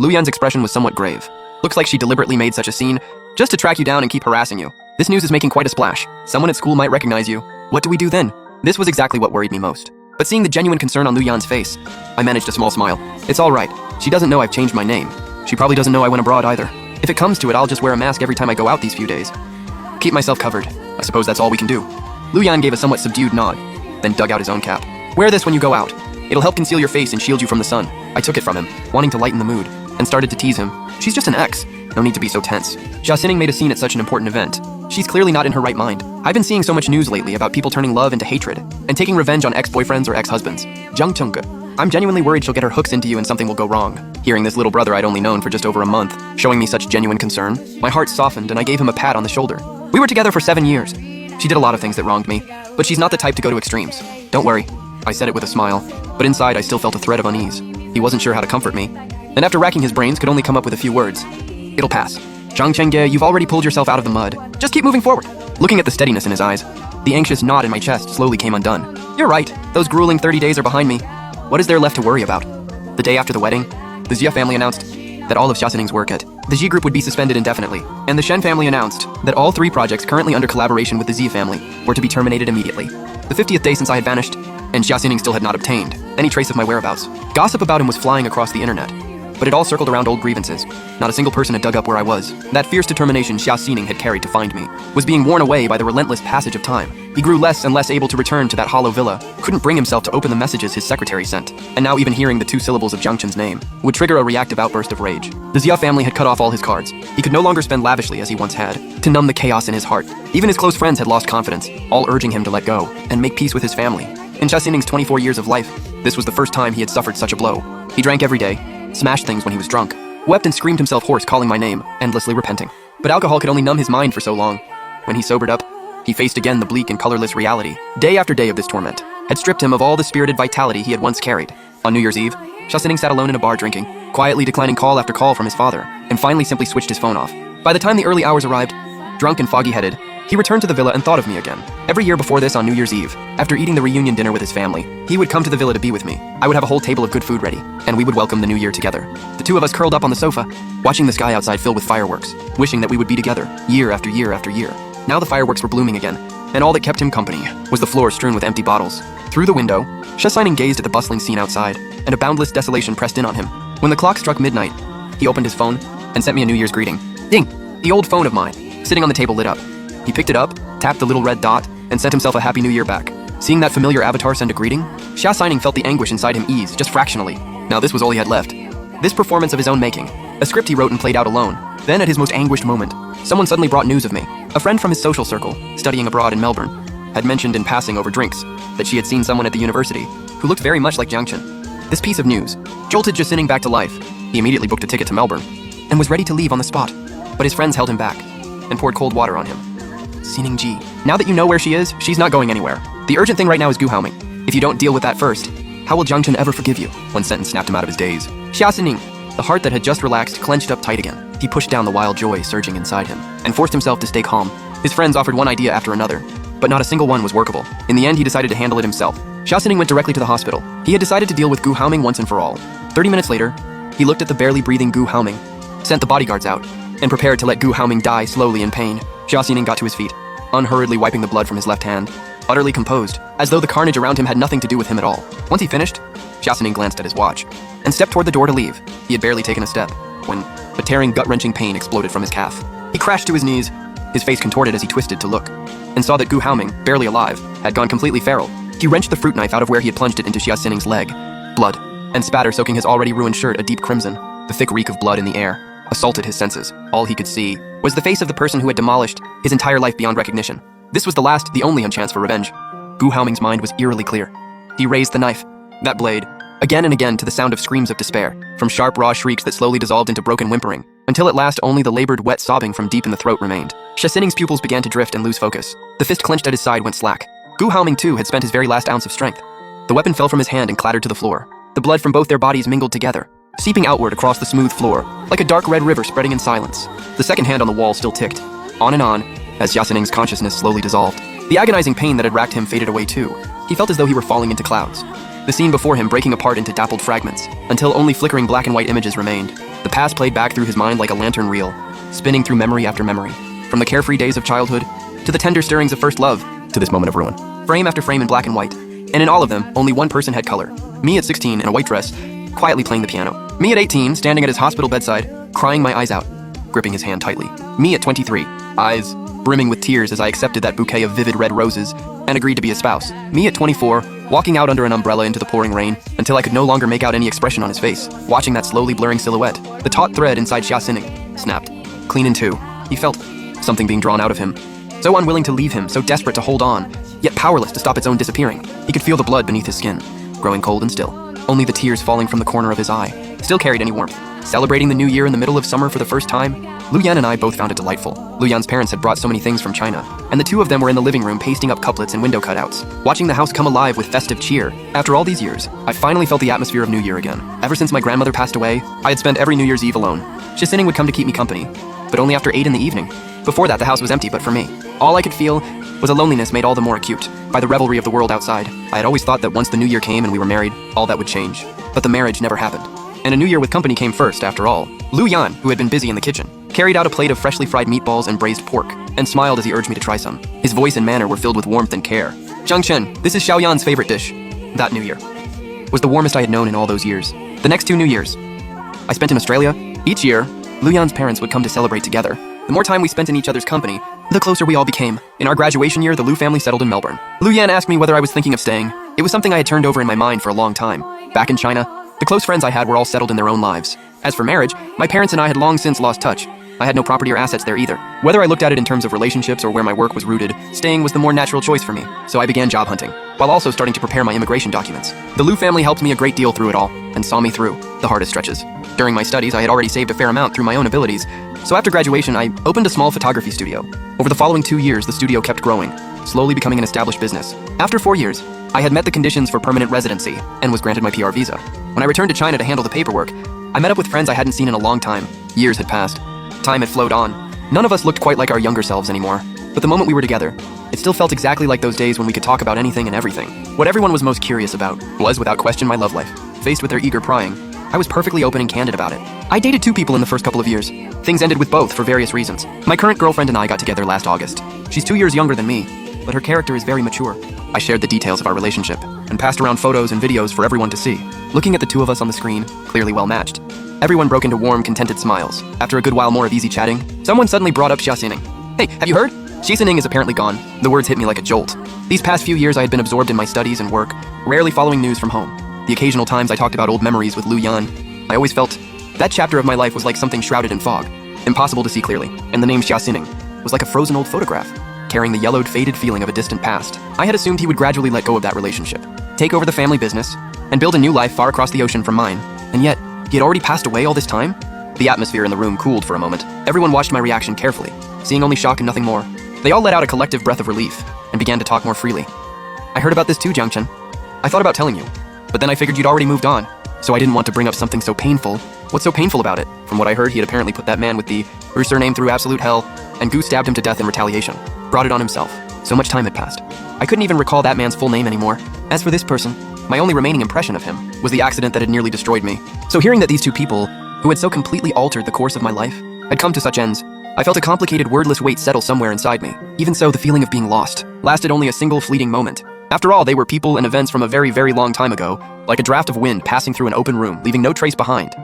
Lu Yan's expression was somewhat grave. Looks like she deliberately made such a scene just to track you down and keep harassing you. This news is making quite a splash. Someone at school might recognize you. What do we do then? This was exactly what worried me most. But seeing the genuine concern on Lu Yan's face, I managed a small smile. It's all right. She doesn't know I've changed my name. She probably doesn't know I went abroad either. If it comes to it, I'll just wear a mask every time I go out these few days. Keep myself covered. I suppose that's all we can do. Lu Yan gave a somewhat subdued nod, then dug out his own cap. Wear this when you go out. It'll help conceal your face and shield you from the sun. I took it from him, wanting to lighten the mood, and started to tease him. She's just an ex. No need to be so tense. Shiaoning made a scene at such an important event. She's clearly not in her right mind. I've been seeing so much news lately about people turning love into hatred and taking revenge on ex-boyfriends or ex-husbands. Jung Chungge. I'm genuinely worried she'll get her hooks into you and something will go wrong. Hearing this little brother I'd only known for just over a month, showing me such genuine concern, my heart softened and I gave him a pat on the shoulder. We were together for 7 years. She did a lot of things that wronged me, but she's not the type to go to extremes. Don't worry. I said it with a smile, but inside I still felt a thread of unease. He wasn't sure how to comfort me, and after racking his brains could only come up with a few words. It'll pass. Zhang Chengge, you've already pulled yourself out of the mud. Just keep moving forward. Looking at the steadiness in his eyes, the anxious knot in my chest slowly came undone. You're right. Those grueling 30 days are behind me. What is there left to worry about? The day after the wedding, the Xia family announced that all of Xiaoxining's work at the Xi group would be suspended indefinitely, and the Shen family announced that all 3 projects currently under collaboration with the Xi family were to be terminated immediately. The 50th day since I had vanished, and Xiaoxining still had not obtained any trace of my whereabouts. Gossip about him was flying across the internet, but it all circled around old grievances. Not a single person had dug up where I was. That fierce determination Shiaoning had carried to find me was being worn away by the relentless passage of time. He grew less and less able to return to that hollow villa, couldn't bring himself to open the messages his secretary sent, and now even hearing the 2 syllables of Jiangchen's name would trigger a reactive outburst of rage. The Xia family had cut off all his cards. He could no longer spend lavishly as he once had, to numb the chaos in his heart. Even his close friends had lost confidence, all urging him to let go and make peace with his family. In Xiaoxining's 24 years of life, this was the first time he had suffered such a blow. He drank every day, smashed things when he was drunk, wept and screamed himself hoarse calling my name, endlessly repenting. But alcohol could only numb his mind for so long. When he sobered up, he faced again the bleak and colorless reality. Day after day of this torment had stripped him of all the spirited vitality he had once carried. On New Year's Eve, Shiaoning sat alone in a bar drinking, quietly declining call after call from his father, and finally simply switched his phone off. By the time the early hours arrived, drunk and foggy-headed, he returned to the villa and thought of me again. Every year before this on New Year's Eve, after eating the reunion dinner with his family, he would come to the villa to be with me. I would have a whole table of good food ready, and we would welcome the new year together. The 2 of us curled up on the sofa, watching the sky outside fill with fireworks, wishing that we would be together, year after year after year. Now the fireworks were blooming again, and all that kept him company was the floor strewn with empty bottles. Through the window, Shiaoning gazed at the bustling scene outside, and a boundless desolation pressed in on him. When the clock struck midnight, he opened his phone and sent me a New Year's greeting. Ding! The old phone of mine, sitting on the table lit up. He picked it up, tapped the little red dot, and sent himself a Happy New Year back. Seeing that familiar avatar send a greeting, Shiaoning felt the anguish inside him ease, just fractionally. Now this was all he had left. This performance of his own making, a script he wrote and played out alone. Then at his most anguished moment, someone suddenly brought news of me. A friend from his social circle, studying abroad in Melbourne, had mentioned in passing over drinks that she had seen someone at the university who looked very much like Jiangchen. This piece of news jolted Shiaoning back to life. He immediately booked a ticket to Melbourne and was ready to leave on the spot, but his friends held him back and poured cold water on him. Xining Ji. Now that you know where she is, she's not going anywhere. The urgent thing right now is Gu Haoming. If you don't deal with that first, how will Jiangchen ever forgive you? One sentence snapped him out of his daze. Xiaoning. The heart that had just relaxed clenched up tight again. He pushed down the wild joy surging inside him and forced himself to stay calm. His friends offered one idea after another, but not a single one was workable. In the end, he decided to handle it himself. Xiaoning went directly to the hospital. He had decided to deal with Gu Haoming once and for all. 30 minutes later, he looked at the barely breathing Gu Haoming, sent the bodyguards out, and prepared to let Gu Haoming die slowly in pain. Xiaoning got to his feet, unhurriedly wiping the blood from his left hand, utterly composed, as though the carnage around him had nothing to do with him at all. Once he finished, Xiaoning glanced at his watch and stepped toward the door to leave. He had barely taken a step when a tearing, gut-wrenching pain exploded from his calf. He crashed to his knees, his face contorted as he twisted to look, and saw that Gu Haoming, barely alive, had gone completely feral. He wrenched the fruit knife out of where he had plunged it into Xiaoxining's leg. Blood and spatter soaking his already ruined shirt a deep crimson. The thick reek of blood in the air assaulted his senses. All he could see was the face of the person who had demolished his entire life beyond recognition. This was the last, the only chance for revenge. Gu Haoming's mind was eerily clear. He raised the knife, that blade, again and again to the sound of screams of despair, from sharp, raw shrieks that slowly dissolved into broken whimpering, until at last only the labored, wet sobbing from deep in the throat remained. Shiaoning's pupils began to drift and lose focus. The fist clenched at his side went slack. Gu Haoming, too, had spent his very last ounce of strength. The weapon fell from his hand and clattered to the floor. The blood from both their bodies mingled together, seeping outward across the smooth floor, like a dark red river spreading in silence. The second hand on the wall still ticked, on and on, as Xiaoxining's consciousness slowly dissolved. The agonizing pain that had racked him faded away too. He felt as though he were falling into clouds, the scene before him breaking apart into dappled fragments, until only flickering black and white images remained. The past played back through his mind like a lantern reel, spinning through memory after memory. From the carefree days of childhood, to the tender stirrings of first love, to this moment of ruin. Frame after frame in black and white. And in all of them, only one person had color. Me at 16 in a white dress, quietly playing the piano. Me at 18, standing at his hospital bedside, crying my eyes out, gripping his hand tightly. Me at 23, eyes brimming with tears as I accepted that bouquet of vivid red roses and agreed to be his spouse. Me at 24, walking out under an umbrella into the pouring rain until I could no longer make out any expression on his face, watching that slowly blurring silhouette. The taut thread inside Shiaoning snapped, clean in two. He felt something being drawn out of him. So unwilling to leave him, so desperate to hold on, yet powerless to stop its own disappearing. He could feel the blood beneath his skin, growing cold and still. Only the tears falling from the corner of his eye still carried any warmth. Celebrating the new year in the middle of summer for the first time, Lu Yan and I both found it delightful. Lu Yan's parents had brought so many things from China, and the two of them were in the living room pasting up couplets and window cutouts, watching the house come alive with festive cheer. After all these years, I finally felt the atmosphere of New Year again. Ever since my grandmother passed away, I had spent every New Year's Eve alone. Shiaoning would come to keep me company, but only after 8 in the evening. Before that, the house was empty but for me. All I could feel was a loneliness made all the more acute by the revelry of the world outside. I had always thought that once the new year came and we were married, all that would change. But the marriage never happened. And a new year with company came first, after all. Lu Yan, who had been busy in the kitchen, carried out a plate of freshly fried meatballs and braised pork, and smiled as he urged me to try some. His voice and manner were filled with warmth and care. "Zhang, this is Xiaoyan's favorite dish." That New Year was the warmest I had known in all those years. The next 2 New Years I spent in Australia. Each year, Lu Yan's parents would come to celebrate together. The more time we spent in each other's company, the closer we all became. In our graduation year, the Lu family settled in Melbourne. Lu Yan asked me whether I was thinking of staying. It was something I had turned over in my mind for a long time. Back in China, the close friends I had were all settled in their own lives. As for marriage, my parents and I had long since lost touch. I had no property or assets there either. Whether I looked at it in terms of relationships or where my work was rooted, staying was the more natural choice for me. So I began job hunting, while also starting to prepare my immigration documents. The Lu family helped me a great deal through it all, and saw me through the hardest stretches. During my studies, I had already saved a fair amount through my own abilities, so after graduation, I opened a small photography studio. Over the following 2 years, the studio kept growing, slowly becoming an established business. After 4 years, I had met the conditions for permanent residency and was granted my PR visa. When I returned to China to handle the paperwork, I met up with friends I hadn't seen in a long time. Years had passed. Time had flowed on. None of us looked quite like our younger selves anymore. But the moment we were together, it still felt exactly like those days when we could talk about anything and everything. What everyone was most curious about was, without question, my love life. Faced with their eager prying, I was perfectly open and candid about it. I dated 2 people in the first couple of years. Things ended with both for various reasons. My current girlfriend and I got together last August. She's 2 years younger than me, but her character is very mature. I shared the details of our relationship and passed around photos and videos for everyone to see. Looking at the two of us on the screen, clearly well matched, everyone broke into warm, contented smiles. After a good while more of easy chatting, someone suddenly brought up Shiaoning. "Hey, have you heard? Shiaoning is apparently gone." The words hit me like a jolt. These past few years I had been absorbed in my studies and work, rarely following news from home. The occasional times I talked about old memories with Lu Yan, I always felt that chapter of my life was like something shrouded in fog, impossible to see clearly, and the name Shiaoning was like a frozen old photograph, carrying the yellowed, faded feeling of a distant past. I had assumed he would gradually let go of that relationship, take over the family business, and build a new life far across the ocean from mine. And yet, he had already passed away all this time? The atmosphere in the room cooled for a moment. Everyone watched my reaction carefully, seeing only shock and nothing more. They all let out a collective breath of relief and began to talk more freely. "I heard about this too, Zhang. I thought about telling you, but then I figured you'd already moved on, so I didn't want to bring up something so painful." "What's so painful about it?" From what I heard, he had apparently put that man with the surname through absolute hell, and Gu stabbed him to death in retaliation. Brought it on himself. So much time had passed. I couldn't even recall that man's full name anymore. As for this person, my only remaining impression of him was the accident that had nearly destroyed me. So hearing that these two people, who had so completely altered the course of my life, had come to such ends, I felt a complicated, wordless weight settle somewhere inside me. Even so, the feeling of being lost lasted only a single fleeting moment. After all, they were people and events from a very, very long time ago, like a draft of wind passing through an open room, leaving no trace behind.